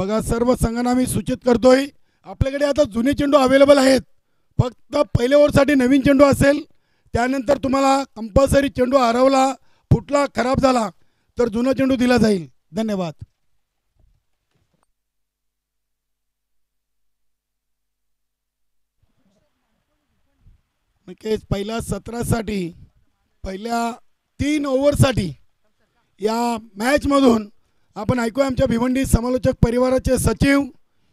बघा सर्व संघांना मी सूचित करतोय, आपल्याकडे आता जुने चेंडू अवेलेबल आहेत. फक्त पहिल्या ओव्हरसाठी नवीन चेंडू असेल. त्यानंतर तुम्हाला कंपल्सरी चेंडू हरवला, फुटला, खराब झाला तर जुना चेंडू दिला जाईल. धन्यवाद. नक्कीच पहिल्या सत्रासाठी पहिल्या 3 ओव्हरसाठी या मॅचमधून आपण ऐकूया आमच्या भिवंडी समालोचक परिवाराचे सचिव,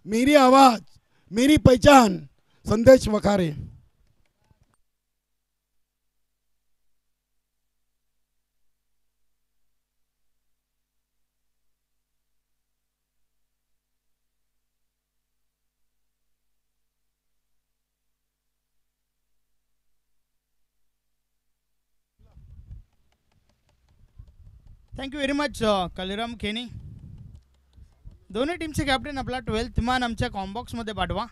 मेरी आवाज मेरी पहचान, Sandesh Wakhare. Thank you very much Kaliram Kheni. दोन्ही टीमचे कॅप्टन आपला 12th मान आमच्या कॉम्बॉक्समध्ये पाठवा.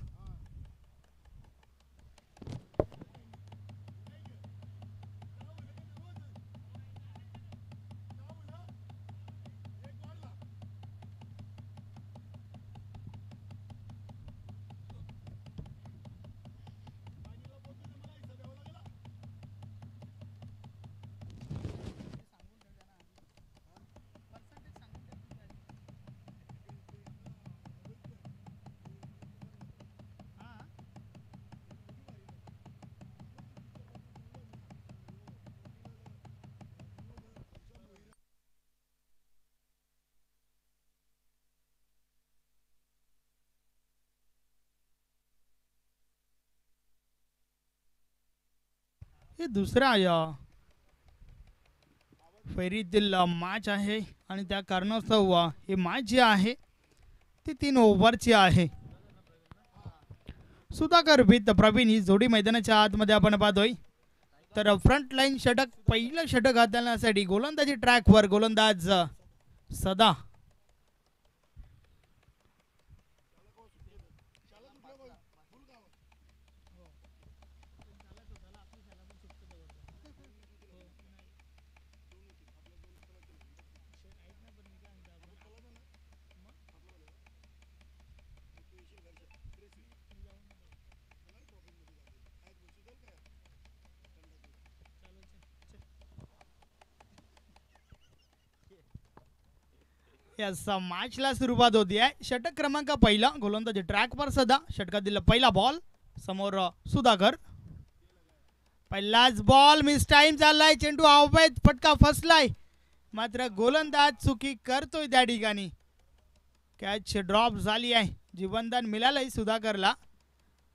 हे दुसरा फेरीतील मॅच आहे आणि त्या कारणास्तव हे मॅच जे आहे ती 3 ओव्हरची आहे. सुधाकर विथ प्रवीण ही जोडी मैदानाच्या आतमध्ये आपण पाहतोय. तर फ्रंट लाईन षटक, पहिलं षटक हाताळण्यासाठी गोलंदाजी ट्रॅकवर गोलंदाज सदा. यस, मॅचला सुरुवात होती आहे. षटक क्रमांक पहिला, गोलंदाजी ट्रॅकवर सदा. षटकातील पहिला बॉल समोर सुधाकर. पहिलाच बॉल मिस टाइम चाललाय, चेंडू अवैध फटका फसलाय, मात्र गोलंदाज चुकी करतोय त्या ठिकाणी. कॅच ड्रॉप झाली आहे, जीवनदान मिळालंय सुधाकरला.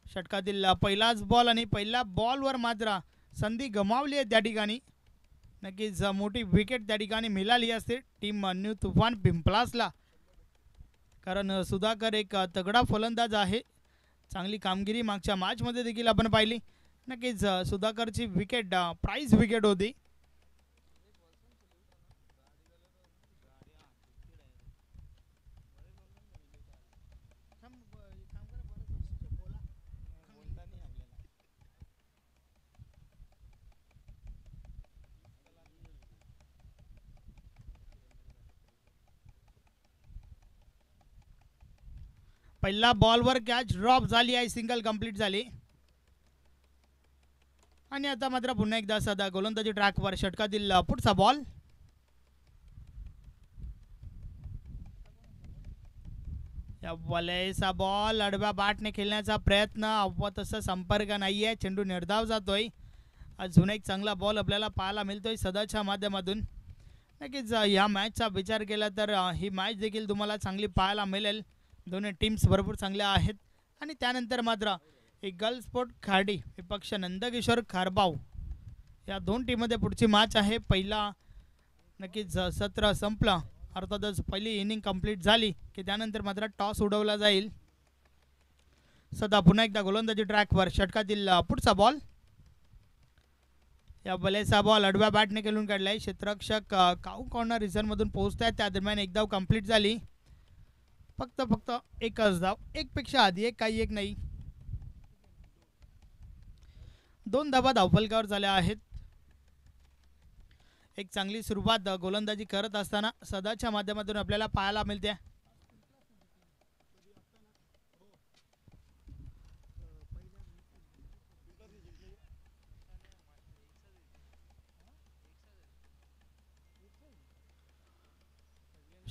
षटकातील पहिलाच बॉल आणि पहिल्या बॉलवर मात्र संधी गमावली आहे त्या ठिकाणी. नक्कीच मोठी विकेट त्या ठिकाणी मिळाली असते टीम न्यू तुफान पिंपलासला, कारण सुधाकर एक तगडा फलंदाज आहे. चांगली कामगिरी मागच्या मॅचमध्ये देखील आपण पाहिली. नक्कीच सुधाकरची विकेट प्राइज विकेट होती. पहिला बॉलवर कॅच ड्रॉप झाली आहे, सिंगल कंप्लीट झाली. आणि आता मात्र पुन्हा एकदा सदा गोलंदाजी ट्रॅकवर. षटकातील पुढचा बॉल. या वलेसा बॉल आडव्या बॅटने खेळण्याचा प्रयत्न, अव्वा तसा संपर्क नाहीये, चेंडू निर्धाव जातोय. अजून एक चांगला बॉल आपल्याला पाहायला मिळतोय सदाच्या माध्यमातून. नक्कीच या मॅचचा विचार केला तर ही मॅच देखील तुम्हाला चांगली पाहायला मिळेल. दोन्ही टीम्स भरपूर चांगल्या आहेत. आणि त्यानंतर मात्र ईगल स्पोर्ट खार्डी विपक्ष नंदकिशोर खारबाव या दोन टीममध्ये पुढची मॅच आहे. पहिला नक्कीच सत्र संपला, अर्थातच पहिली इनिंग कंप्लीट झाली की त्यानंतर मात्र टॉस उडवला जाईल. सदा पुन्हा एकदा गोलंदाजी ट्रॅकवर. षटकातील पुढचा बॉल. या बलेचा बॉल आडव्या बॅटने खेळून काढलाय. क्षेत्ररक्षक काऊ कॉर्नर रिझनमधून पोहोचत आहेत. त्या दरम्यान एक धाव कंप्लीट झाली. फक्त एकच धाव, एकपेक्षा आधी एक, काही एक नाही. 2 धावा धावफलकावर झाल्या आहेत. एक चांगली सुरुवात गोलंदाजी करत असताना सदाच्या माध्यमातून आपल्याला पाहायला मिळते.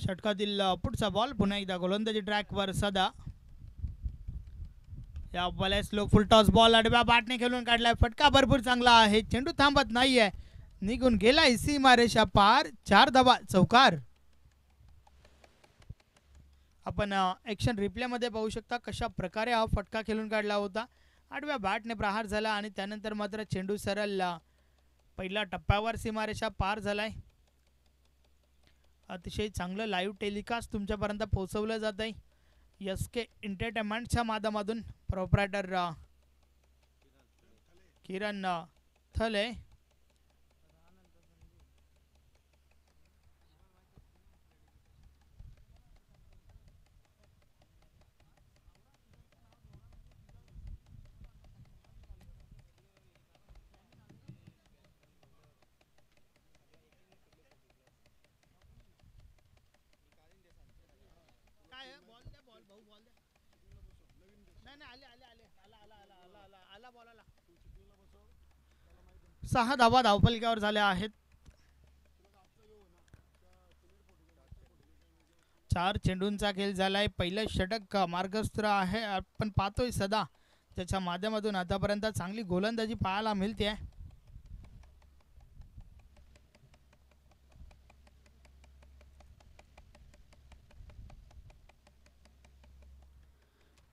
षटकातील पुढचा बॉल पुन्हा एकदा गोलंदाजी ट्रॅकवर सदा. या बॉल स्लो फुल टॉस बॉल आडव्या बॅटने खेळून काढलाय. फटका भरपूर चांगला आहे. चेंडू थांबत नाहीये. निघून गेलाय सीमारेषा पार. 4 धावा चौकार. आपण ॲक्शन रिप्लेमध्ये पाहू शकता कशा प्रकारे हा फटका खेळून काढला होता. आडव्या बॅटने प्रहार झाला आणि त्यानंतर मात्र चेंडू सरळ पहिल्या टप्प्यावर सीमारेषा पार झालाय. अतिशय चांगलं लाईव्ह टेलिकास्ट तुमच्यापर्यंत पोहोचवलं जात आहे SK एंटरटेनमेंटच्या माध्यमातून. प्रोप्रायटर किरण थले. सहा धावा धावफलकावर झाल्या आहेत. 4 चेंडूंचा खेळ झालाय. पहिलं षटक मार्गस्थ आहे. आपण पाहतोय सदा त्याच्या माध्यमातून आतापर्यंत चांगली गोलंदाजी पाहायला मिळते.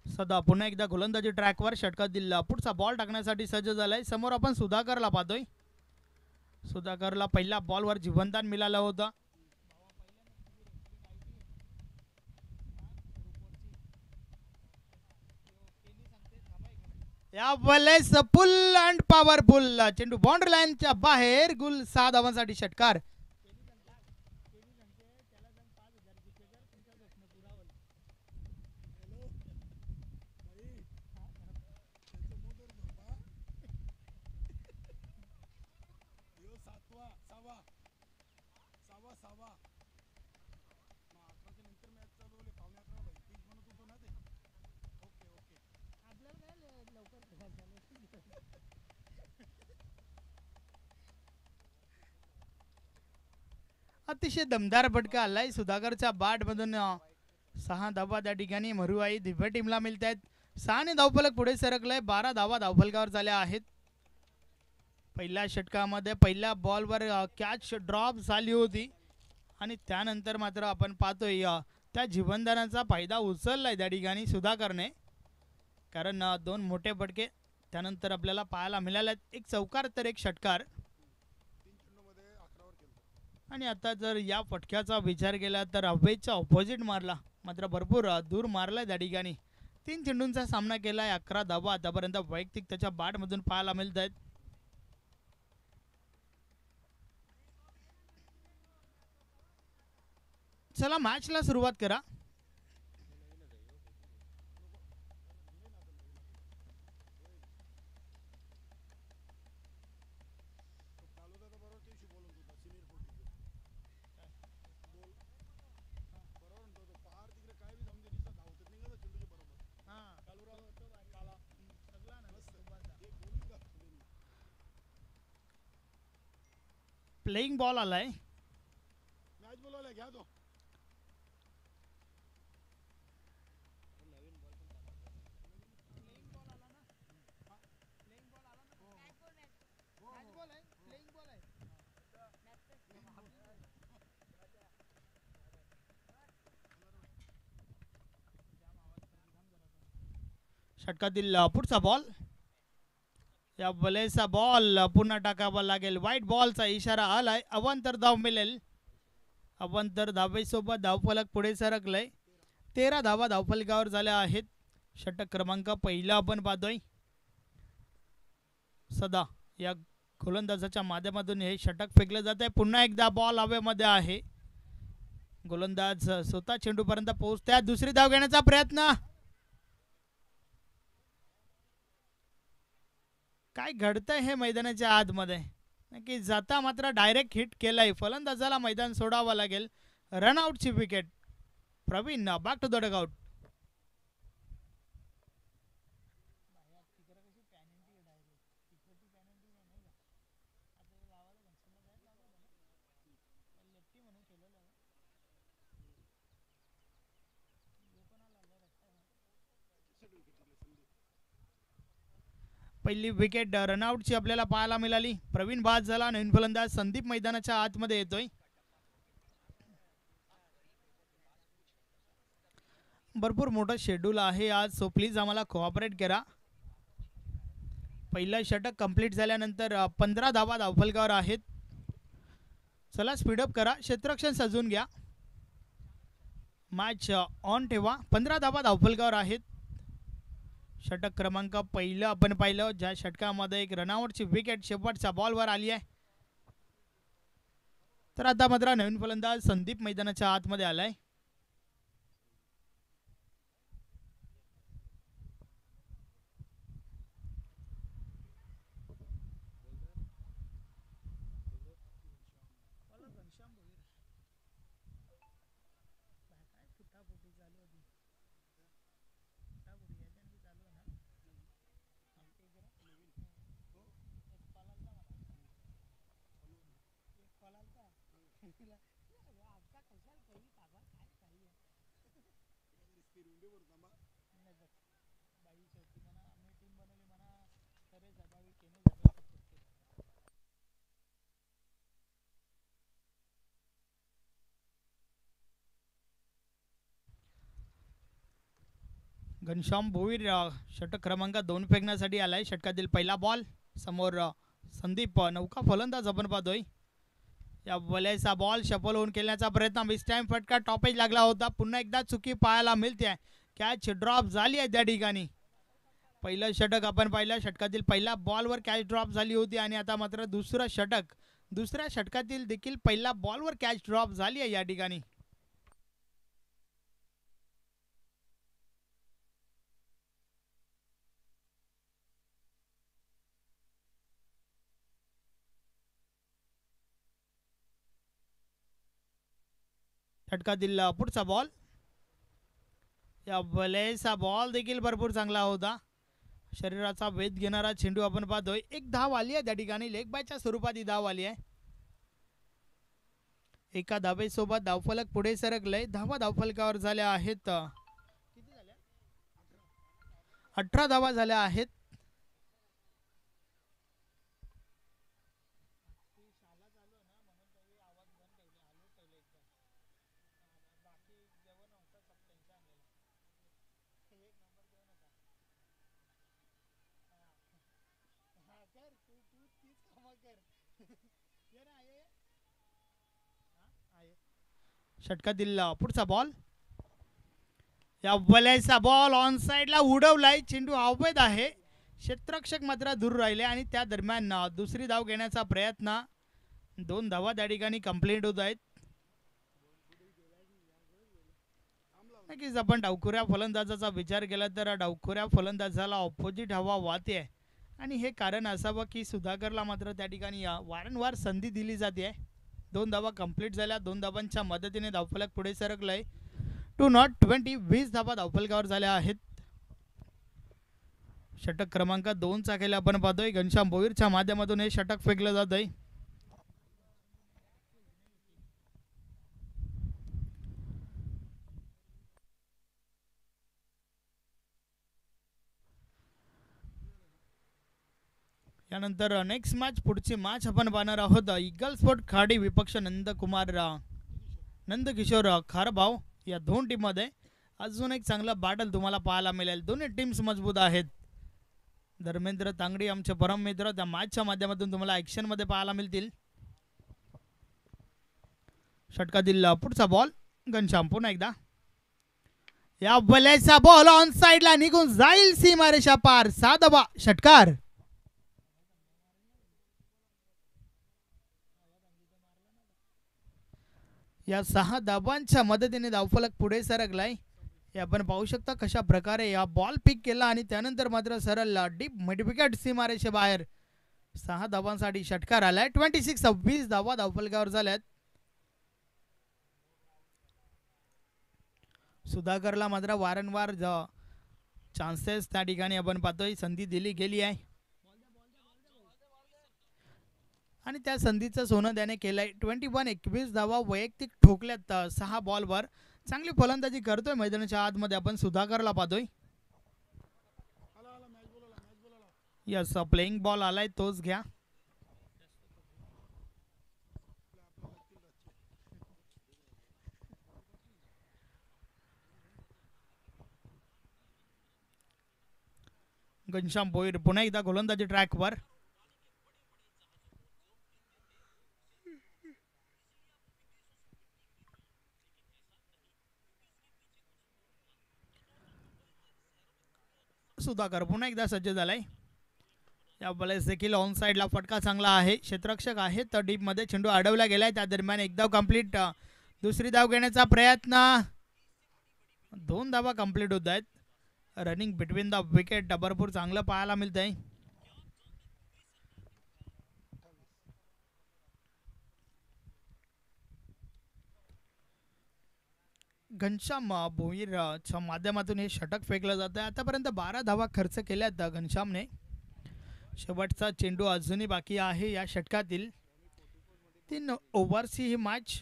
सदा पुन्हा एकदा गोलंदाजी ट्रॅकवर षटकातील पुढचा बॉल टाकण्यासाठी सज्ज झालाय. समोर आपण सुधाकरला पाहतोय. सुधाकरला पहिल्या बॉलवर जीवनदान मिळालं होतं. या वेळेस फुल अँड पॉवरफुल चेंडू बाउंड्री लाईनच्या बाहेर. गुल 6 धावांसाठी षटकार. अतिशय दमदार फटका आलाय सुधाकरच्या बॅट मधून. 6 धावा त्या ठिकाणी मरुआई दिव्य टीमला मिळत आहेत. 6 धावफलक पुढे सरकलंय. 12 धावा धावफलकावर झाल्या आहेत. पहिल्या षटकामध्ये पहिल्या बॉलवर कॅच ड्रॉप झाली होती आणि त्यानंतर मात्र आपण पाहतोय त्या जीवनदानाचा फायदा उचललाय त्या ठिकाणी सुधाकरने. कारण 2 मोठे फटके त्यानंतर आपल्याला पाहायला मिळाले. एक चौकार तर एक षटकार. आणि आता जर या फटक्याचा विचार केला तर अवेजचा ऑपोजिट मारला. मात्र भरपूर दूर मारलाय त्या ठिकाणी. 3 चेंडूंचा सामना केलाय. 11 धावा आतापर्यंत वैयक्तिक त्याच्या बॅटमधून पाहायला मिळत आहेत. चला मॅचला सुरुवात करा. प्लेइंग बॉल आलाय. मॅच बोलवलाय घ्या तो. षटकातील पुढचा बॉल. या बलेचा बॉल पुन्हा टाकावा लागेल. व्हाईट बॉलचा इशारा आलाय. अवांतर धाव मिळेल. अवांतर धावेसोबत धावफलक पुढे सरकलंय. 13 धावा धावफलकावर झाल्या आहेत. षटक क्रमांक पहिला आपण पाहतोय. सदा या गोलंदाजाच्या माध्यमातून हे षटक फेकले जात आहे. पुन्हा एकदा बॉल हवेमध्ये आहे. गोलंदाज स्वतः चेंडूपर्यंत पोहोचतात. दुसरी धाव घेण्याचा प्रयत्न. काय घडतंय हे मैदानाच्या आतमध्ये नक्की. जाता मात्र डायरेक्ट हिट केलाय. फलंदाजाला मैदान सोडावं लागेल. रनआउटची wicket. Pravin back to the dugout. पहिली विकेट रनआउटची आपल्याला पाहायला मिळाली. प्रवीण बाद झाला. नवीन फलंदाज संदीप मैदानाच्या आतमध्ये येतोय. भरपूर मोठं शेड्यूल आहे आज, सो प्लीज आम्हाला कोऑपरेट करा. पहिलं षटक कंप्लीट झाल्यानंतर 15 धावा धावफलकावर आहेत. चला स्पीडअप करा, क्षेत्ररक्षण सजवून घ्या, मॅच ऑन ठेवा. 15 धावा धावफलकावर आहेत. षटक क्रमांक पहिलं आपण पाहिलं, ज्या षटकामध्ये एक रनआउटची विकेट शेवटच्या बॉलवर आली आहे. तर आता मात्र नवीन फलंदाज संदीप मैदानाच्या आतमध्ये आलाय. घनश्याम भोईर षटक क्रमांक 2 फेकण्यासाठी आलाय. षटकातील पहिला बॉल समोर संदीप नौका फलंदाज आपण पाहतोय. या वलयचा बॉल शफल होऊन खेळण्याचा प्रयत्न, मिस टाइम फटका टॉपेज लागला होता. पुन्हा एकदा चुकी पाहायला मिळते. कॅच ड्रॉप झाली आहे त्या ठिकाणी. पहिलं षटक आपण पाहिलं, षटकातील पहिला बॉलवर कॅच ड्रॉप झाली होती आणि आता मात्र दुसरं षटक, दुसऱ्या षटकातील देखील पहिला बॉलवर कॅच ड्रॉप झाली आहे या ठिकाणी. षटकातील पुढचा बॉल, या वलयचा बॉल देखील भरपूर चांगला होता. शरीराचा वेध घेणारा चेंडू आपण पाहतोय. एक धाव आली आहे त्या ठिकाणी, लेग बायच्या स्वरूपात ही धाव आली आहे. एका धावेसोबत धावफलक पुढे सरकलंय. धावा धावफलकावर झाल्या आहेत. किती झाल्या? 18 धावा झाल्या आहेत. षटकातील पुढचा बॉल, या वलयचा बॉल ऑन साइडला उडवलाय. चेंडू अवैध आहे. क्षेत्ररक्षक मात्र दूर राहिले आणि त्या दरम्यान दुसरी धाव घेण्याचा प्रयत्न. 2 धावा त्या ठिकाणी कंप्लीट होत आहेत. नक्कीच आपण डावखुऱ्या फलंदाजाचा विचार केला तर डावखुऱ्या फलंदाजाला ऑपोजिट हवा वाहते आणि हे कारण असावं की सुधाकरला मात्र त्या ठिकाणी वारंवार संधी दिली जाते. 2 धावा कंप्लीट झाल्या. 2 धावांच्या मदतीने धावफलक पुढे सरकलंय. 2 20 धावा धावफलकावर झाल्या आहेत. षटक क्रमांक 2 चा खेळ आपण पाहतोय. घनश्याम भोईरच्या माध्यमातून हे षटक फेकलं जात आहे. यानंतर नेक्स्ट मॅच, पुढची मॅच आपण पाहणार आहोत. इगल स्पोर्ट खाडी विपक्ष नंदकिशोर खारभाव या 2 टीम मध्ये अजून एक चांगलं बॅटल तुम्हाला पाहायला मिळेल. दोन्ही टीम्स मजबूत आहेत. धर्मेंद्र तांगडी आमचे परम मित्र त्या मॅचच्या माध्यमातून तुम्हाला ऍक्शन मध्ये पाहायला मिळतील. षटकातील पुढचा बॉल, घनश्याम पुन्हा एकदा, या वलयचा बॉल ऑन साइडला निघून जाईल सीमारेषा पार. 6 धावा षटकार. या 6 धावांच्या मदतीने धावफलक पुढे सरकलाय. हे आपण पाहू शकता कशा प्रकारे या बॉल पिक केला आणि त्यानंतर मात्र सरळ डीप मिडविकेट सीमारेषे बाहेर. 6 धावांसाठी षटकार आलाय. 26 धावा धावफलकावर झाल्यात. सुधाकरला मात्र वारंवार चान्सेस त्या ठिकाणी आपण पाहतोय संधी दिली गेली आहे आणि त्या संधीचं सोनं त्याने केलंय. 21 धावा वैयक्तिक ठोकल्यात 6 बॉलवर. चांगली फलंदाजी करतोय मैदानाच्या आतमध्ये आपण सुधाकरला पाहतोय. यस प्लेइंग बॉल आलाय तोच घ्या. घनश्याम भोईर पुन्हा एकदा गोलंदाजी ट्रॅकवर. सुधाकर पुन्हा एकदा सज्ज झालाय. या बॉलेस देखील ऑन साइडला फटका चांगला आहे. क्षेत्ररक्षक आहे तर डीप मध्ये चेंडू अडवला गेलाय. त्या दरम्यान एक धाव कंप्लीट. दुसरी धाव घेण्याचा प्रयत्न. 2 धावा कंप्लीट होत आहेत. रनिंग बिटवीन द विकेट भरपूर चांगलं पाहायला मिळत आहे. घनश्याम भोईरच्या माध्यमातून हे षटक फेकलं जातं. आतापर्यंत 12 धावा खर्च केल्यात घनश्यामने. शेवटचा चेंडू अजूनही बाकी आहे या षटकातील. 3 ओव्हरची ही मॅच.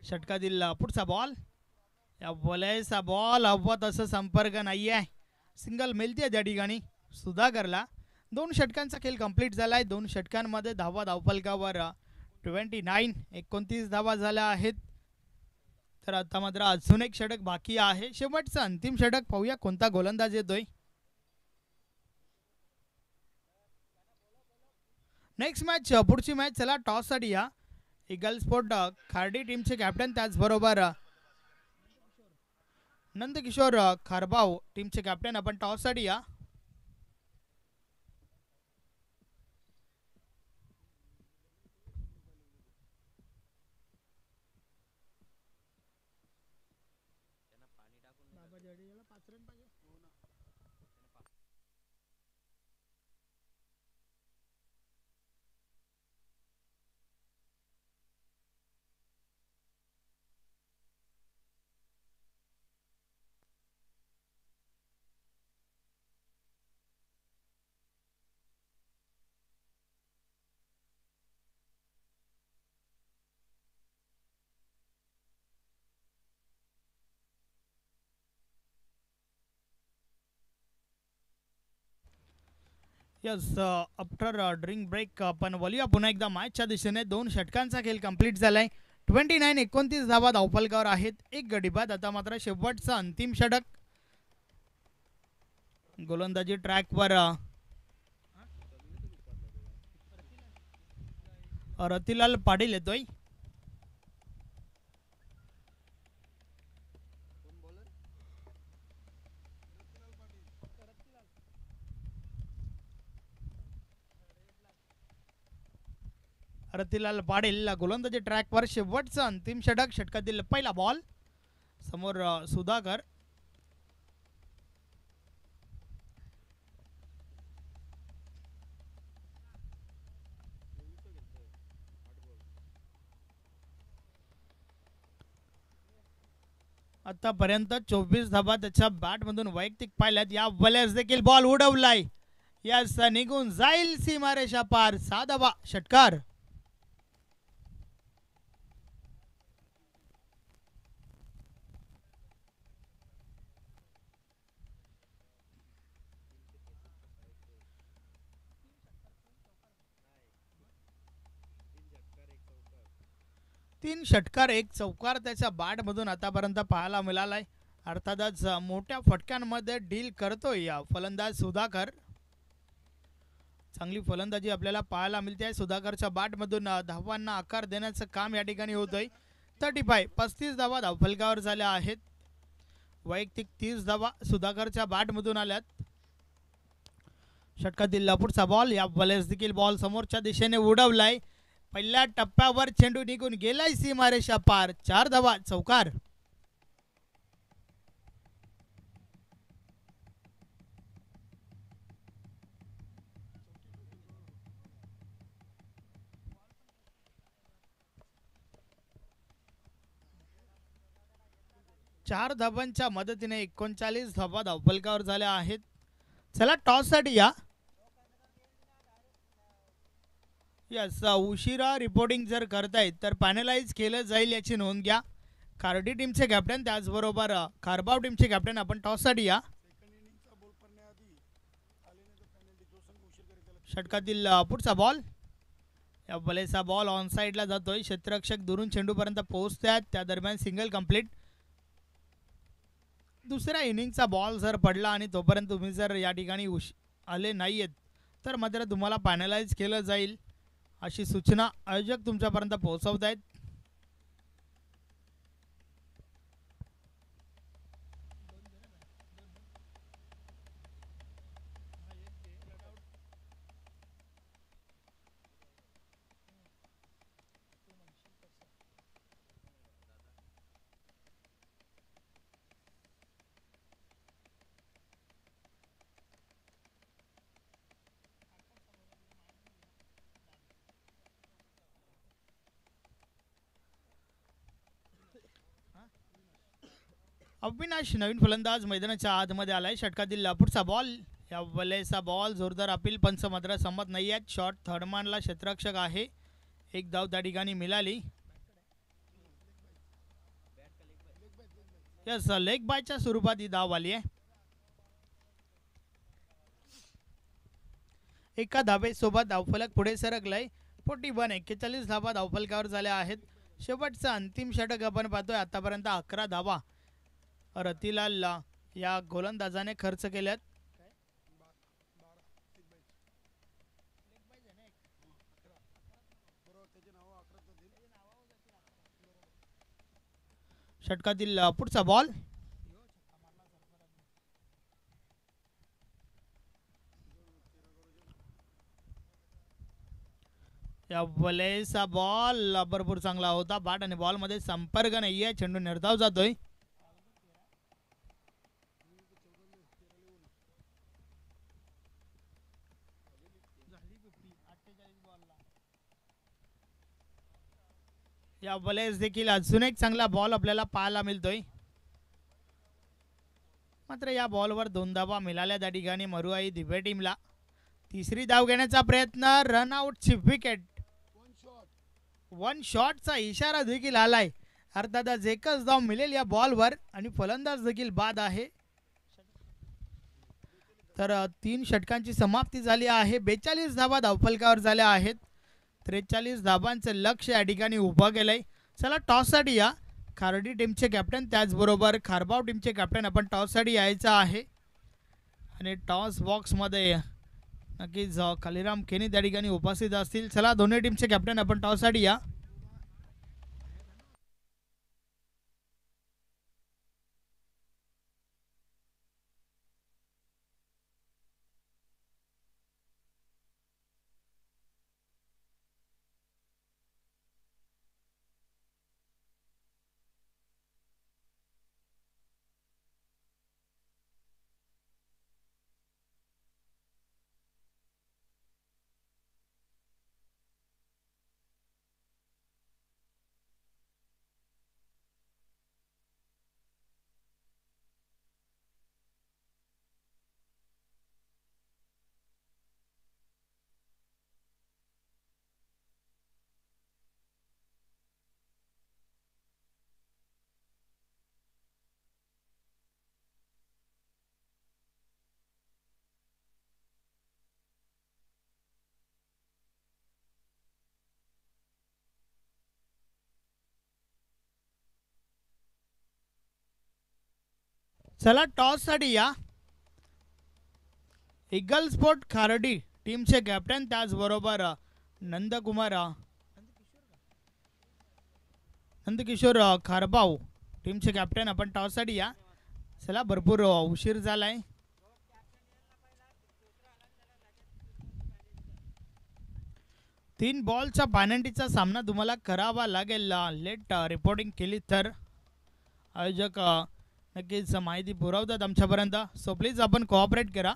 षटकातील पुढचा बॉल. या बॉलेचा बॉल हवा तसं संपर्क नाही आहे. सिंगल मिळते त्या ठिकाणी सुधाकरला. 2 षटकांचा खेळ कंप्लीट झालाय. 2 षटकांमध्ये धावा धावफलकावर 29 धावा झाल्या आहेत. तर आता मात्र अजून एक षटक बाकी आहे. शेवटचं अंतिम षटक. पाहूया कोणता गोलंदाज येतोय. नेक्स्ट मॅच पुढची मॅच. चला टॉस साठी या. ईगल स्पोर्ट खार्डी टीमचे कॅप्टन त्याचबरोबर नंदकिशोर खारबाव टीमचे कॅप्टन आपण टॉस साठी या. यस आफ्टर ड्रिंक ब्रेक आपण बोलूया पुन्हा एकदा मॅचच्या दिशेने. 2 षटकांचा खेळ कंप्लीट झालाय. 29 धावा धावफलकावर आहेत. 1 गडी बाद. आता मात्र शेवटचा अंतिम षटक. गोलंदाजी ट्रॅकवर रतिलाल पाटील येतोय. रतिलाल पाटील गोलंदाजी ट्रॅकवर. शेवटचं अंतिम षटक. षटकातील पहिला बॉल. समोर सुधाकर. आतापर्यंत 24 धावा त्याच्या बॅट मधून वैयक्तिक पाहिल्यात. या बॉलर्स देखील बॉल उडवलाय. यास निघून जाईल सीमारेषा पार. 6 धावा षटकार. तीन षटकार 1 चौकार त्याच्या बॅट मधून आतापर्यंत पाहायला मिळालाय. अर्थातच मोठ्या फटक्यांमध्ये डील करतोय या फलंदाज सुधाकर. चांगली फलंदाजी आपल्याला पाहायला मिळते. सुधाकरच्या बॅट मधून धावांना आकार देण्याचं काम या ठिकाणी होतंय. 35 धावा धावफलकावर झाल्या आहेत. वैयक्तिक 30 धावा सुधाकरच्या बॅट मधून आल्यात. षटकातील पुढचा बॉल. या बॉलर्स देखील बॉल समोरच्या दिशेने उडवलाय. पहिल्या टप्प्यावर चेंडू निघून गेलाय सीमारेषा पार. 4 धावा चौकार. 4 धाबांच्या मदतीने 39 धाबा धावफलकावर झाल्या आहेत. चला टॉससाठी या. यस, उशिरा रिपोर्टिंग जर करतायत तर पॅनलाइज केलं जाईल याची नोंद घ्या. खार्डी टीमचे कॅप्टन त्याचबरोबर खारबाव टीमचे कॅप्टन आपण टॉससाठी या. षटकातील पुढचा बॉल. या बलेचा बॉल ऑन साईडला जातोय. क्षेत्ररक्षक दुरून चेंडूपर्यंत पोहोचतात त्या दरम्यान सिंगल कंप्लीट. दुसऱ्या इनिंगचा बॉल जर पडला आणि तोपर्यंत तुम्ही जर या ठिकाणी आले नाहीयेत तर मात्र तुम्हाला पॅनलाइज केलं जाईल अशी सूचना आयोजक तुमच्यापर्यंत पोहोचवत आहेत. अविनाश नवीन फलंदाज मैदानाच्या आतमध्ये आलाय. षटकातील पुढचा बॉल. या बलेचा बॉल जोरदार अपील पंच मात्र संमत नाही आहेत. शॉट थर्डमॅनला क्षेत्ररक्षक आहे. एक धाव त्या ठिकाणी मिळाली. यस, लेग बायच्या स्वरूपात ही धाव आली आहे. एका धाबेसोबत धावफलक पुढे सरकलाय. 41 धाबा धावफलकावर झाल्या आहेत. शेवटचं अंतिम षटक आपण पाहतोय. आतापर्यंत 11 धाबा रतिलाल या गोलंदाजाने खर्च केल्यात. षटकातील पुढचा बॉल. या बलेचा बॉल भरपूर चांगला होता. बॅट आणि बॉल मध्ये संपर्क नाहीये. चेंडू निर्धाव जातोय. या बलेस देखील अजून एक चांगला बॉल आपल्याला पाहायला मिळतोय. मात्र या बॉलवर 2 धावा मिळाल्या त्या ठिकाणी मरुआई दिवे टीमला. तिसरी धाव घेण्याचा प्रयत्न. रनआउटची विकेट. 1 शॉटचा इशारा देखील आलाय. अर्थातच एकच धाव मिळेल या बॉलवर आणि फलंदाज देखील बाद आहे. तर 3 षटकांची समाप्ती झाली आहे. 42 धावा धावफलकावर झाल्या आहेत. 43 धाबांचं लक्ष या ठिकाणी उभं केलंय. चला टॉससाठी या. खार्डी टीमचे कॅप्टन त्याचबरोबर खारबाव टीमचे कॅप्टन आपण टॉससाठी यायचं आहे. आणि टॉस बॉक्समध्ये नक्कीच कालीराम केनी त्या ठिकाणी उपस्थित असतील. चला दोन्ही टीमचे कॅप्टन आपण टॉससाठी या. चला टॉससाठी या. इगल स्पोर्ट खार्डी टीमचे कॅप्टन त्याचबरोबर नंदकिशोर खारबाव टीमचे कॅप्टन आपण टॉससाठी या. चला भरपूर उशीर झालाय. तीन बॉलच्या पॅनल्टीचा सामना तुम्हाला करावा लागेल. लेट रिपोर्टिंग केली तर आयोजक नक्कीच माहिती पुरवतात आमच्यापर्यंत. सो प्लीज आपण कोऑपरेट करा.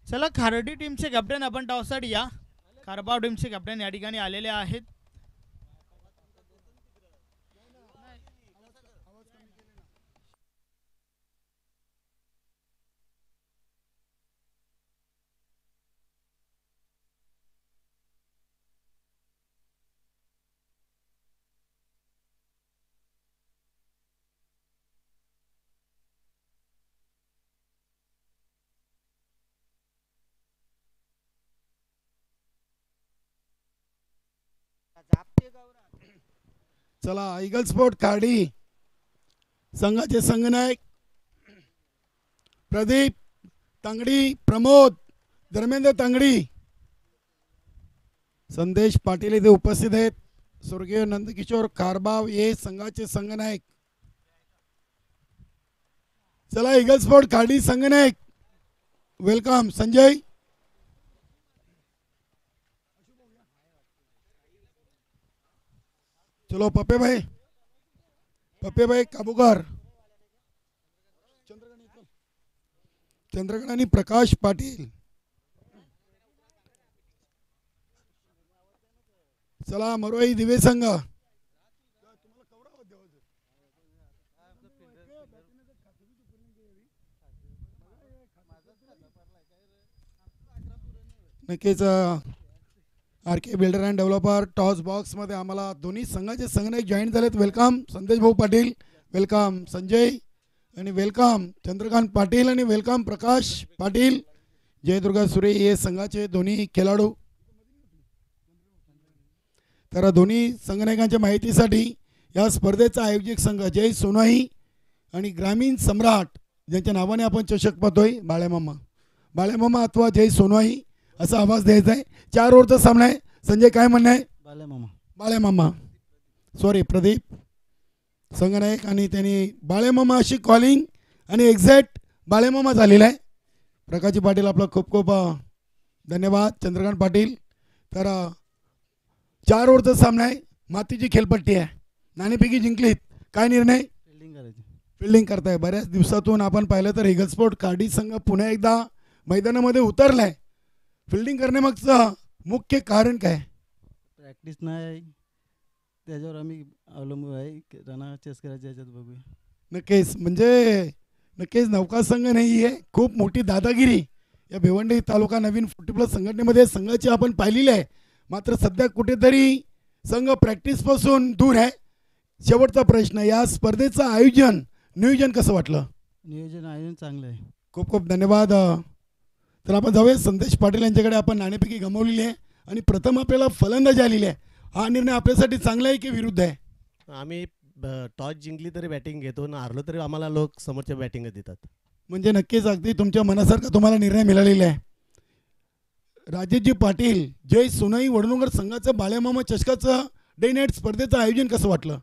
चला खारडी टीमचे कॅप्टन आपण टॉससाठी या. कारबाव टीमचे कॅप्टन या ठिकाणी आलेले आहेत. चला ईगल स्पोर्ट खाडी संघाचे संघनायक प्रदीप तांगडी, प्रमोद धर्मेंद्र तांगडी, संदेश पाटील इथे उपस्थित आहेत. स्वर्गीय नंदकिशोर कारबाव हे संघाचे संघनायक. चला ईगल स्पोर्ट खाडी संघनायक वेलकम संजय. चलो पप्पे भाई काबूकर, चंद्रगण आणि प्रकाश पाटील. चला मरोई दिवे संघ. नक्कीच R K builder and developer टॉस बॉक्स मध्ये आम्हाला दोन्ही संघाचे संघनायक जॉईन झालेत. वेलकम संदेश भाऊ पाटील, वेलकम संजय आणि वेलकम चंद्रकांत पाटील आणि वेलकम प्रकाश पाटील. जयदुर्गा सुरे हे संघाचे दोन्ही खेळाडू. तर दोन्ही संघनायकांच्या माहितीसाठी या स्पर्धेचा आयोजक संघ जय सोनाई आणि ग्रामीण सम्राट ज्यांच्या नावाने आपण चषक पाहतोय बाळ्यामामा अथवा जय सोनाई असा आवाज द्यायचा आहे. 4 ओव्हरचा सामना आहे. संजय काय म्हणणं आहे? बाळ्यामामा सॉरी प्रदीप संघनायक आणि त्यांनी बाळ्यामामा अशी कॉलिंग आणि एक्झॅक्ट बाळ्यामामा झालेला आहे. प्रकाशजी पाटील आपला खूप खूप धन्यवाद. चंद्रकांत पाटील. तर 4 ओव्हरचा सामना आहे. मातीची खेळपट्टी आहे. नाणेफेकी जिंकलीत. काय निर्णय? फिल्डिंग करताय. बऱ्याच दिवसातून आपण पाहिलं तर ईगल स्पोर्ट खाडी संघ पुन्हा एकदा मैदानामध्ये उतरलाय. फिल्डिंग करण्यामागचं मुख्य कारण काय? प्रॅक्टिस नाही, त्याच्यावर आम्ही अवलंबून आहे. रना चेस करायच्या याच्यात बघूया. नक्कीच म्हणजे नक्कीच नौका संघ नाही आहे. खूप मोठी दादागिरी या भिवंडी तालुका नवीन 40+ संघटनेमध्ये संघाची आपण पाहिलेली आहे. मात्र सध्या कुठेतरी संघ प्रॅक्टिसपासून दूर आहे. शेवटचा प्रश्न, या स्पर्धेचं आयोजन नियोजन कसं वाटलं? नियोजन चांगलं आहे. खूप खूप धन्यवाद. तर आपण जाऊया संदेश पाटील यांच्याकडे. आपण नाणेफेकी गमावलेली आहे आणि प्रथम आपल्याला फलंदाजी आलेली आहे. हा निर्णय आपल्यासाठी चांगला आहे की विरुद्ध आहे? आम्ही टॉस जिंकली तरी बॅटिंग घेतो ना हारलो तरी आम्हाला लोक समोरच्या बॅटिंग देतात. म्हणजे नक्कीच अगदी तुमच्या मनासारखा तुम्हाला निर्णय मिळालेला आहे. राजेशजी पाटील जय सोनाई वडनगर संघाचं बाळ्यामामा चषकाचं डे नाईट स्पर्धेचं आयोजन कसं वाटलं?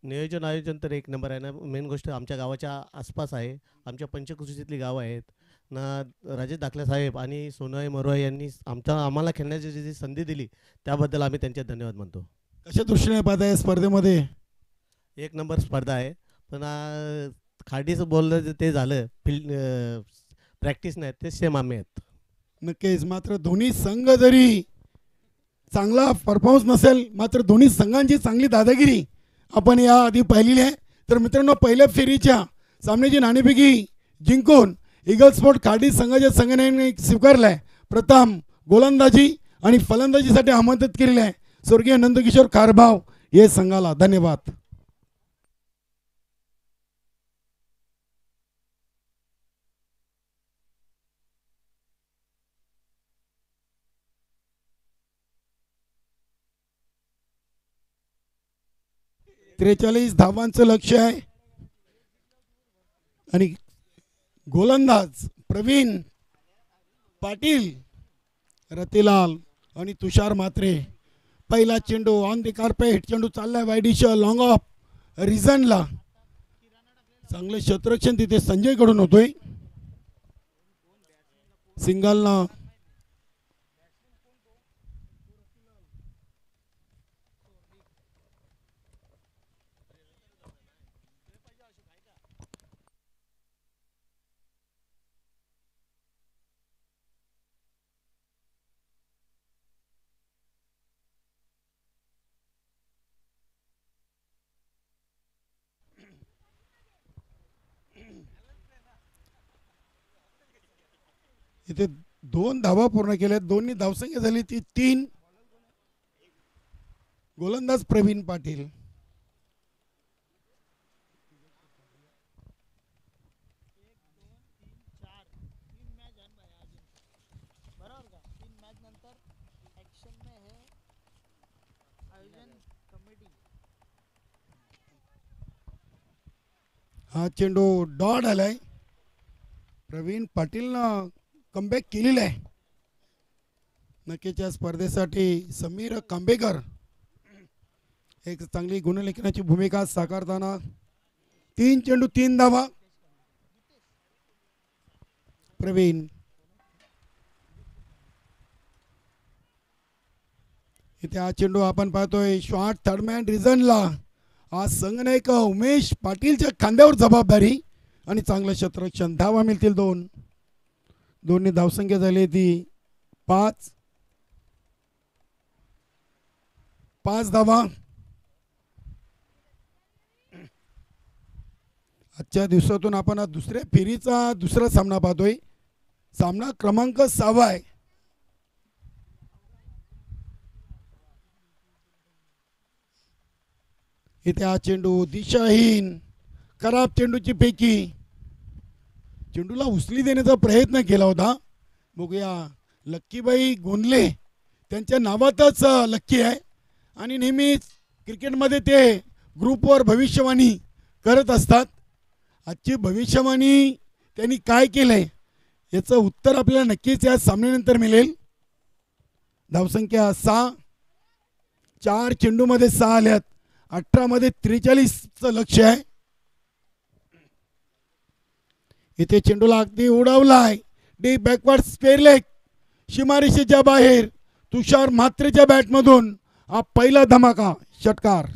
आयोजन तर एक नंबर आहे ना. मेन गोष्ट आमच्या गावाच्या आसपास आहे. आमच्या पंचकृषीतली गावं आहेत ना. राजेश दाखले साहेब आणि सोनाई मरोई यांनी आम्हाला खेळण्याची जी संधी दिली त्याबद्दल आम्ही त्यांचे धन्यवाद मानतो. कशा दृष्टीने पाहता या स्पर्धेमध्ये? एक नंबर स्पर्धा आहे. पण खाडीचं बोललं ते झालं प्रॅक्टिस नाही ते सेम आम्ही आहेत. नक्कीच. मात्र दोन्ही संघ जरी चांगला परफॉर्मन्स नसेल मात्र दोन्ही संघांची चांगली दादागिरी आपण या आधी पाहिलेली आहे. तर मित्रांनो पहिल्या फेरीच्या सामन्याची नाणेफेकी जिंकून ईगल स्पोर्ट खाडी संघाच्या संघाने स्वीकारलाय. प्रथम गोलंदाजी आणि फलंदाजीसाठी आमंत्रित केलेले आहे स्वर्गीय नंदकिशोर कारभाव हे संघाला. धन्यवाद. त्रेचाळीस धावांचं लक्ष्य आहे आणि गोलंदाज प्रवीण पाटील, रतिलाल आणि तुषार मात्रे. पहिला चेंडू ऑन द कार्पेट. चेंडू चाललाय वाईडिश लॉंग ऑफ रिझनला. चांगलं क्षेत्ररक्षण तिथे संजय कडून होतोय. सिंगलनं इथे 2 धावा पूर्ण केल्या, दोन्ही धावसंख्या झाली ती 3. गोलंदाज प्रवीण पाटील. हा चेंडू डॉट आलाय. प्रवीण पाटीलनं कमबॅक केलेला आहे. नक्कीच्या स्पर्धेसाठी समीर कांबेकर एक चांगली गुणलेखनाची भूमिका साकारताना 3 चेंडू 3 धावा. प्रवीण इथे हा चेंडू आपण पाहतोय शॉर्ट थर्डमॅन रिझनला. आज संघनायक उमेश पाटीलच्या खांद्यावर जबाबदारी आणि चांगलं क्षेत्ररक्षण. धावा मिळतील 2. दोन्ही धावसंख्या झाली ती 5 धावा. आजच्या दिवसातून आपण दुसऱ्या फेरीचा दुसरा सामना पाहतोय. सामना क्रमांक 6 आहे. इथे हा चेंडू दिशाहीन, खराब चेंडूची पैकी. चेंडूला उचली देण्याचा प्रयत्न केला होता. बघूया, लक्कीबाई गोंदले त्यांच्या नावातच लक्की आहे आणि नेहमीच क्रिकेटमध्ये ते ग्रुपवर भविष्यवाणी करत असतात. आजची भविष्यवाणी त्यांनी काय केलंय याचं उत्तर आपल्याला नक्कीच या सामन्यानंतर मिळेल. धावसंख्या 6, 4 चेंडूमध्ये 6 आल्यात. 18 मध्ये 43चं लक्ष आहे. इथे चेंडूला अगदी उडवलाय. डीप बॅकवर्ड स्क्वेअर लेग, सीमारेषेच्या बाहेर. तुषार म्हात्रेच्या बॅटमधून हा पहिला धमाका षटकार.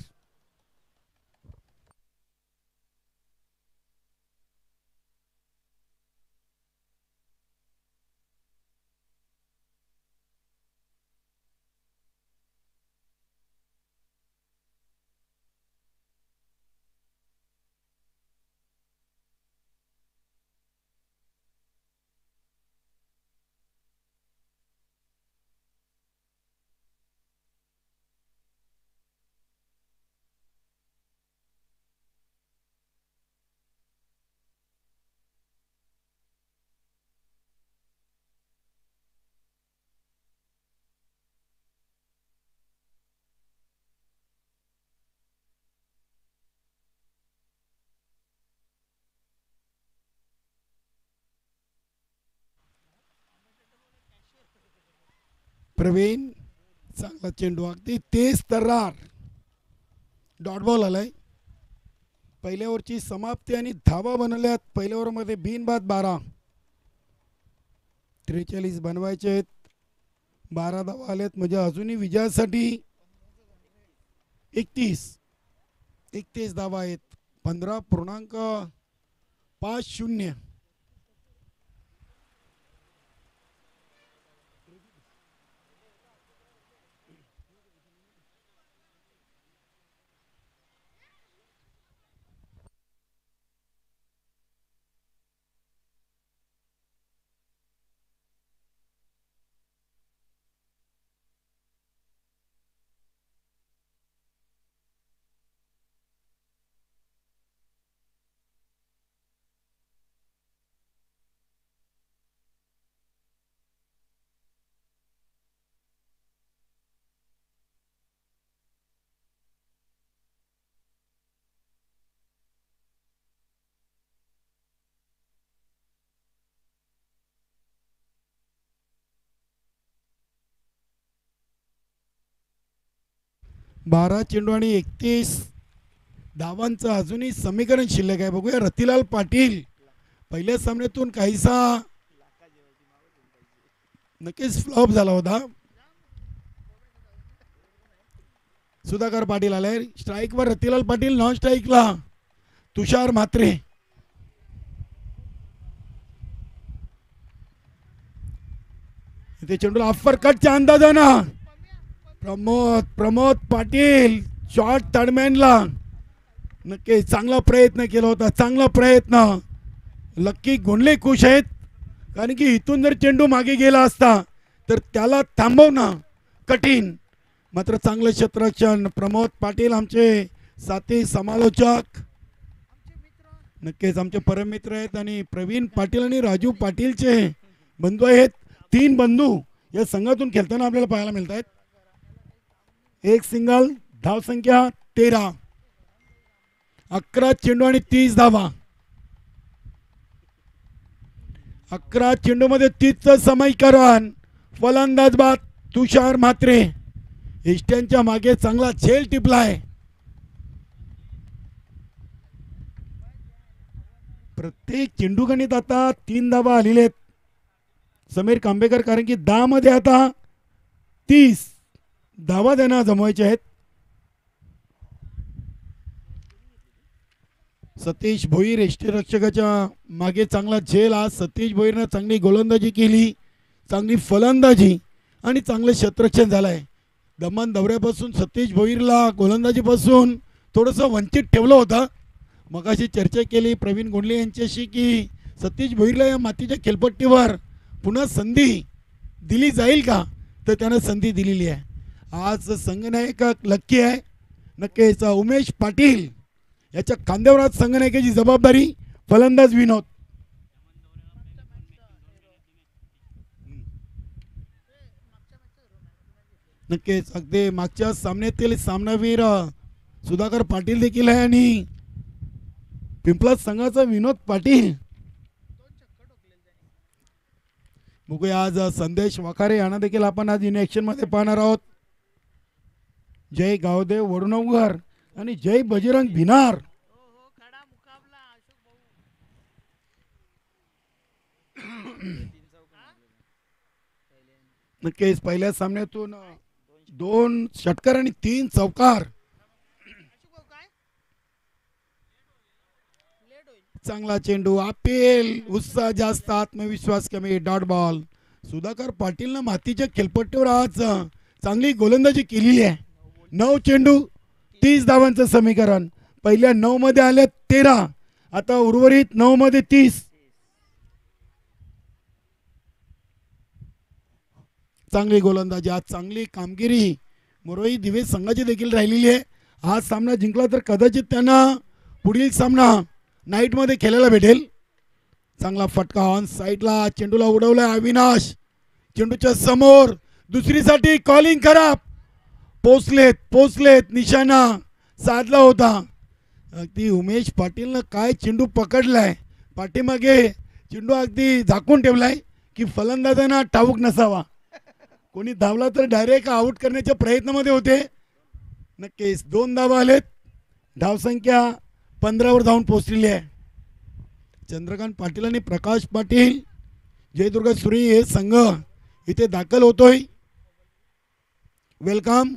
प्रवीण चांगला चेंडू, अगदी तेज तर्रार. डॉट बॉल आलाय. पहिल्या ओव्हरची समाप्ती आणि धावा बनवल्यात. पहिल्या ओव्हरमध्ये बिनबाद 12. 43 बनवायचे आहेत. 12 धावा आल्यात म्हणजे अजूनही विजयासाठी 31 धावा आहेत. 15.50. बारा चेंडू आणि 31 धावांचं अजूनही समीकरण शिल्लक आहे. बघूया, रतिलाल पाटील पहिल्या सामन्यातून काहीसा नक्कीच फ्लॉप झाला होता. सुधाकर पाटील आले स्ट्राईकवर. रतिलाल पाटील नॉन स्ट्राईकला तुषार म्हात्रे. इथे चेंडूला अफर कटच्या अंदाजानं प्रमोद पाटील शॉर्ट थर्डमॅनला नक्की चांगला प्रयत्न केला होता. चांगला प्रयत्न. लक्की गोंडले खुश आहेत कारण की इथून जर चेंडू मागे गेला असता तर त्याला थांबवणं कठीण. मात्र चांगलं क्षेत्ररक्षण प्रमोद पाटील आमचे साथी समालोचक, नक्कीच आमचे परममित्र आहेत आणि प्रवीण पाटील आणि राजू पाटीलचे बंधू आहेत. 3 बंधू या संघातून खेळताना आपल्याला पाहायला मिळत आहेत. एक सिंगल, धावसंख्या 13, 11 चेंडू आणि 30 धावा. 11 चेंडूमध्ये 30चं समीकरण. फलंदाज बाद तुषार म्हात्रे. इष्ट्यांच्या मागे चांगला झेल टिपलाय. प्रत्येक चेंडू गणित आता 3 धावा आलेले आहेत समीर कांबेकर, कारण की 10 मध्ये आता 30 धावा त्यांना जमवायचे आहेत. सतीश भोईर यष्टीरक्षकाच्या मागे चांगला झेल. आज सतीश भोईरनं चांगली गोलंदाजी केली, चांगली फलंदाजी आणि चांगलं क्षेत्ररक्षण झालं आहे. दमन दौऱ्यापासून सतीश भोईरला गोलंदाजीपासून थोडंसं वंचित ठेवलं होतं. मगाशी चर्चा केली प्रवीण गोंडले यांच्याशी की सतीश भोईरला या मातीच्या खेळपट्टीवर पुन्हा संधी दिली जाईल का, तर त्यानं संधी दिलेली आहे. आज संघनायक लक्की आहे. नक्कीच उमेश पाटील याच्या खांद्यावर आज संघनायकाची जबाबदारी. फलंदाज विनोद. नक्कीच अगदी मागच्या सामन्यातील सामनावीर सुधाकर पाटील देखील आहे आणि पिंपळा संघाचा विनोद पाटील. बघूया आज संदेश वाखारे यांना देखील आपण आज इन ॲक्शन मध्ये पाहणार आहोत. जय गावदेव वडुणवकर आणि जय बजरंग भिनार. नक्कीच पहिल्या सामन्यातून 2 षटकार आणि 3 चौकार. चांगला चेंडू, अपील, उत्साह जास्त, आत्मविश्वास कमी, डॉट बॉल. सुधाकर पाटीलनं मातीच्या खेळपट्टीवर आज चांगली गोलंदाजी केलेली आहे. 9 चेंडू 30 धावांचं समीकरण. पहिल्या 9 मध्ये आले 13, आता उर्वरित 9 मध्ये 30. चांगली गोलंदाजी, आज चांगली कामगिरी मोरोई दिवे संघाची देखील राहिलेली आहे. आज सामना जिंकला तर कदाचित त्यांना पुढील सामना नाईटमध्ये खेळायला भेटेल. चांगला फटका ऑन साईडला, चेंडूला उडवलाय अविनाश. चेंडूच्या समोर दुसरीसाठी कॉलिंग खराब. पोचलेत निशाणा साधला होता. अगदी उमेश पाटीलनं काय चेंडू पकडलाय, पाठीमागे चेंडू अगदी झाकून ठेवलाय की फलंदाजांना ठाऊक नसावा. कोणी धावला तर डायरेक्ट आउट करण्याच्या प्रयत्नामध्ये होते. नक्कीच 2 धावा आलेत. धावसंख्या 15वर धावून पोहोचलेली आहे. चंद्रकांत पाटील आणि प्रकाश पाटील जयदुर्ग सुरी हे संघ इथे दाखल होतोय. वेलकम.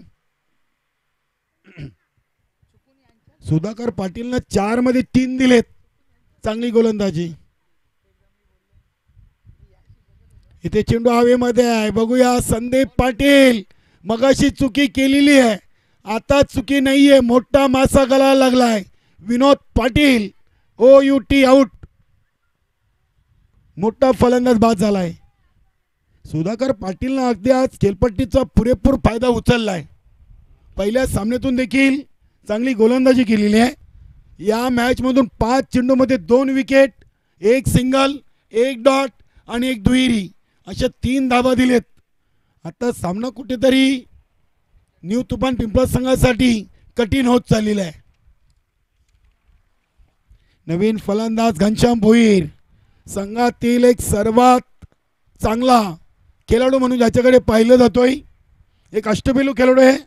सुधाकर पाटीलनं 4 मध्ये 3 दिलेत. चांगली गोलंदाजी. इथे चेंडू हवेमध्ये आहे. बघूया संदीप पाटील. मगाशी चुकी केलेली आहे, आता चुकी नाहीये. मोठा मासा गळायला लागलाय. Vinod Patil OUT out. मोठा फलंदाज बाद झालाय. सुधाकर पाटीलनं अगदी आज खेळपट्टीचा पुरेपूर फायदा उचललाय. पहिल्या सामन्यातून देखील चांगली गोलंदाजी केलेली आहे. या मॅचमधून 5 चेंडूमध्ये 2 विकेट, 1 सिंगल, 1 डॉट आणि 1 दुहेरी अशा 3 धावा दिलेत. आता सामना कुठेतरी न्यू तुफान पिंपळा संघासाठी कठीण होत चाललेला आहे. नवीन फलंदाज घनश्याम भोईर संघातील एक सर्वात चांगला खेळाडू म्हणून ज्याच्याकडे पाहिलं जातोय. एक अष्टपैलू खेळाडू आहे.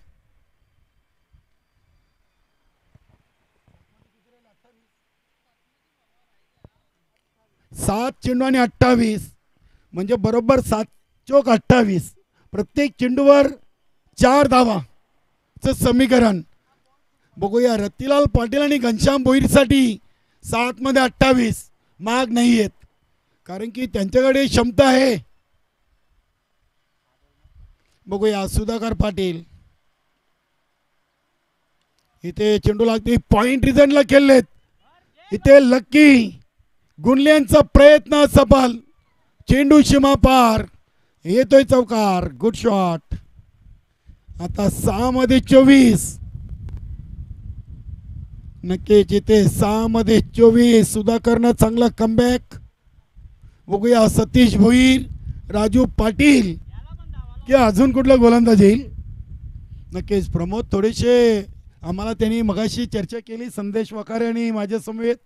सात चेंडू आणि 28 म्हणजे बरोबर 7 चोक 28. प्रत्येक चेंडूवर 4 धावाचं समीकरण. बघूया रतिलाल पाटील आणि घनश्याम भोईरसाठी 7 मध्ये 28 माग नाही आहेत, कारण की त्यांच्याकडे क्षमता आहे. बघूया सुधाकर पाटील. इथे चेंडू लागते. पॉइंट रिझनला खेळलेत. इथे लक्की गुंडल्यांचा प्रयत्न सफल. चेंडू सीमा पार, येतोय चौकार, गुड शॉट. आता 6 मध्ये 24. नक्कीच इथे 6 मध्ये 24. सुधाकरनं चांगला कमबॅक. बघूया सतीश भोईर, राजू पाटील की अजून कुठला गोलंदाज येईल. नक्कीच प्रमोद थोडेसे आम्हाला त्यांनी मगाशी चर्चा केली, संदेश वकारे आणि माझ्या समवेत.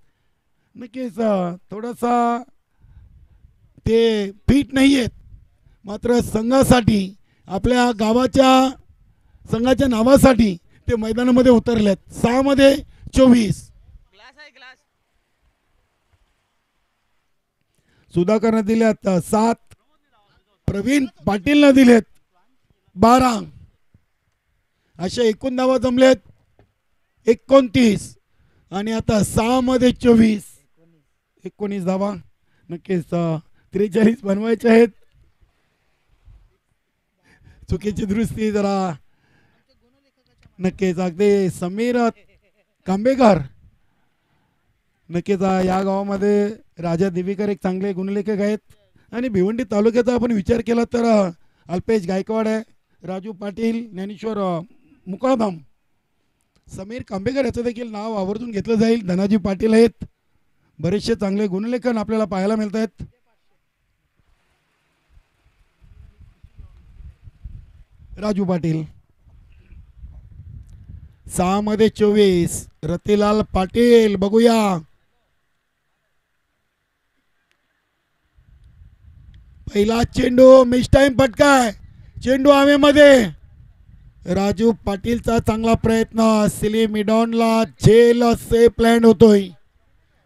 नक्कीच थोडासा ते फिट नाही आहेत, मात्र संघासाठी आपल्या गावाच्या संघाच्या नावासाठी ते मैदानामध्ये उतरलेत. 6 मध्ये 24. सुधाकरनं दिल्यात 7, प्रवीण पाटीलनं दिलेत 12. अशा एकूण धावा जमलेत 29. आणि आता 6 मध्ये 24, 19 धावा. नक्कीच 43 बनवायचे आहेत. चुकीची दुरुस्ती जरा. नक्कीच अगदी समीर कांबेकर, नक्कीच या गावामध्ये राजा देवीकर एक चांगले गुणलेखक आहेत. आणि भिवंडी तालुक्याचा आपण विचार केला तर अल्पेश गायकवाड आहे, राजू पाटील, ज्ञानेश्वर मुकादम, समीर कांबेकर याचं देखील नाव आवर्जून घेतलं जाईल. धनाजी पाटील आहेत. बरेचसे चांगले गुणलेखन आपल्याला पाहायला मिळत आहेत. राजू पाटील 6 मध्ये 24. रतिलाल पाटील, बघूया पहिला चेंडू, मिस टाइम फटकाय, चेंडू हवेमध्ये. राजू पाटीलचा चांगला प्रयत्न, सिली मिडॉनला झेल सेफ लँड होतोय.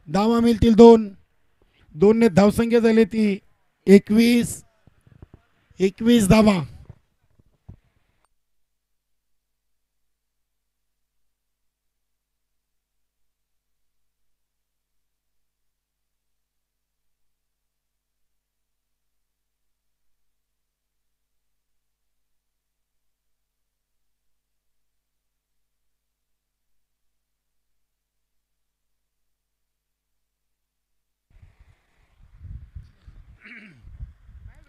धावा मिळतील 2 ने धावसंख्या झाली ती 21 धावा.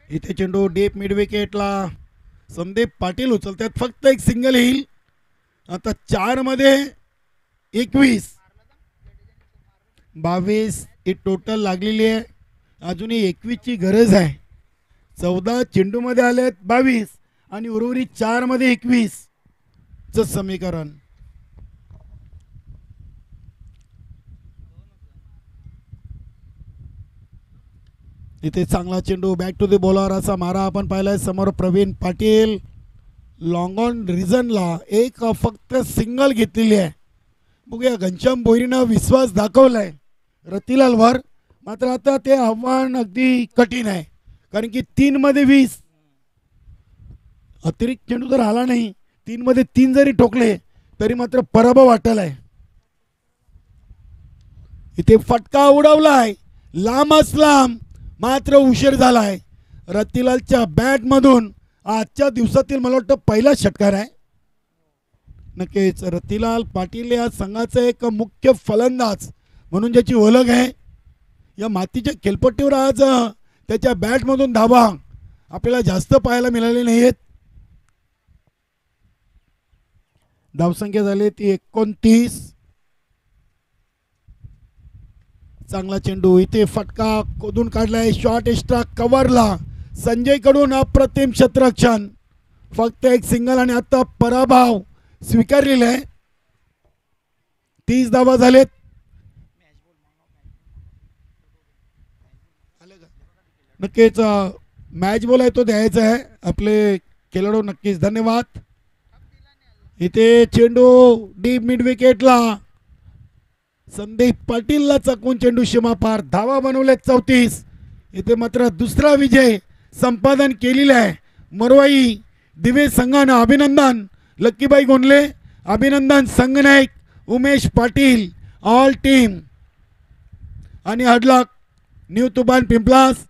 इथे चेंडू डीप मिड विकेटला संदीप पाटील उचलतात. फक्त एक सिंगल येईल. आता 4 मध्ये 21, 22 ही टोटल लागलेली आहे. अजूनही 21 ची गरज आहे. 14 चेंडूमध्ये आलेत 22 आणि उर्वरित 4 मध्ये 21 च समीकरण. इथे चांगला चेंडू, बॅक टू द बॉलर असा मारा आपण पाहिलाय. समोर प्रवीण पाटील लॉंग ऑन रिझनला एक फक्त सिंगल घेतलेली आहे. बघूया घनश्याम भोईरीनं विश्वास दाखवलाय रतिलालवर, मात्र आता ते आव्हान अगदी कठीण आहे. कारण की 3 मध्ये 20 अतिरिक्त चेंडू जर आला नाही, 3 मध्ये 3 जरी ठोकले तरी मात्र पराभव वाटलाय. इथे फटका उडवलाय लांबच लांब, मात्र उशीर झालाय. रतिलालच्या बॅट मधून आजच्या दिवसातील मला वाटतं पहिला षटकार आहे. नक्कीच रतिलाल पाटील या संघाचा एक मुख्य फलंदाज म्हणून ज्याची ओळख आहे. या मातीच्या खेळपट्टीवर आज त्याच्या बॅट मधून धावा आपल्याला जास्त पाहायला मिळाले नाहीत. धावसंख्या झाली ती 29. चांगला चेंडू, इथे फटका खोदून काढलाय. शॉट एक्स्ट्रा कव्हरला संजय कडून अप्रतिम क्षेत्ररक्षण. फक्त एक सिंगल आणि आता पराभव स्वीकारलेला आहे. 30 धावा झालेत. नक्कीच मॅच बॉल आहे तो द्यायचा आहे आपले खेळाडू. नक्कीच धन्यवाद. इथे चेंडू डीप मिड विकेटला संदीप पाटीलला चकवून चेंडू सीमा पार. धावा बनवले 34. इथे मात्र दुसरा विजय संपादन केलेला आहे मरवाई दिवे संघानं. अभिनंदन लक्कीबाई गोंडले, अभिनंदन संघनायक उमेश पाटील, ऑल टीम आणि हडलक न्यू तुबान पिंपलास